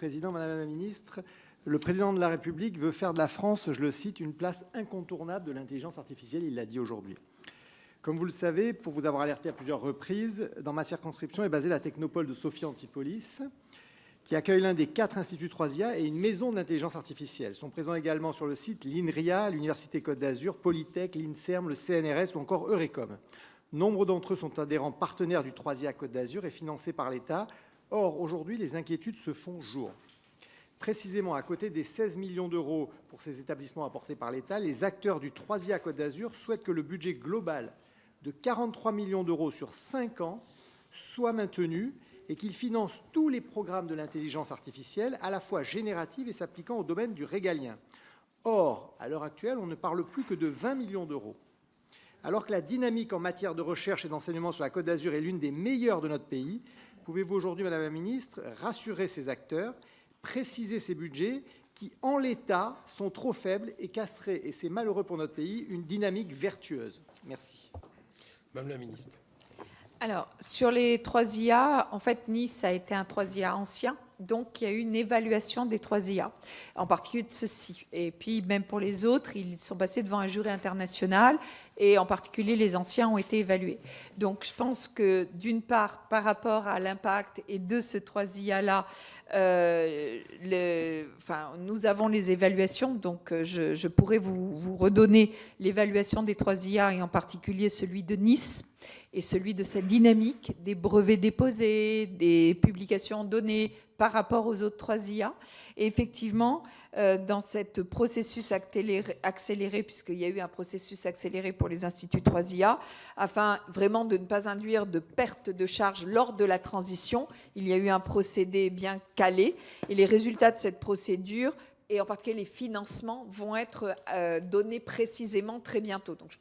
Président, Madame la Ministre. Le Président de la République veut faire de la France, je le cite, une place incontournable de l'intelligence artificielle. Il l'a dit aujourd'hui. Comme vous le savez, pour vous avoir alerté à plusieurs reprises, dans ma circonscription est basée la technopole de Sophia Antipolis, qui accueille l'un des 4 instituts 3IA et une maison d'intelligence artificielle. Sont présents également sur le site l'INRIA, l'Université Côte d'Azur, Polytech, l'INSERM, le CNRS ou encore Eurecom. Nombre d'entre eux sont adhérents partenaires du 3IA Côte d'Azur et financés par l'État. Or, aujourd'hui, les inquiétudes se font jour. Précisément, à côté des 16 millions d'euros pour ces établissements apportés par l'État, les acteurs du 3IA Côte d'Azur souhaitent que le budget global de 43 millions d'euros sur 5 ans soit maintenu et qu'il finance tous les programmes de l'intelligence artificielle, à la fois générative et s'appliquant au domaine du régalien. Or, à l'heure actuelle, on ne parle plus que de 20 millions d'euros. Alors que la dynamique en matière de recherche et d'enseignement sur la Côte d'Azur est l'une des meilleures de notre pays, pouvez-vous aujourd'hui, Madame la Ministre, rassurer ces acteurs, préciser ces budgets qui, en l'état, sont trop faibles et casseraient, et c'est malheureux pour notre pays, une dynamique vertueuse? Merci. Madame la Ministre. Alors, sur les 3IA, en fait, Nice a été un 3IA ancien, donc il y a eu une évaluation des 3IA, en particulier de ceux-ci. Et puis, même pour les autres, ils sont passés devant un jury international, et en particulier, les anciens ont été évalués. Donc, je pense que, d'une part, par rapport à l'impact et de ce 3IA-là, nous avons les évaluations, donc je pourrais vous redonner l'évaluation des 3IA, et en particulier celui de Nice, et celui de cette dynamique des brevets déposés, des publications données par rapport aux autres 3IA. Et effectivement, dans ce processus accéléré, puisqu'il y a eu un processus accéléré pour les instituts 3IA, afin vraiment de ne pas induire de perte de charge lors de la transition, il y a eu un procédé bien calé. Et les résultats de cette procédure, et en particulier les financements, vont être donnés précisément très bientôt. Donc,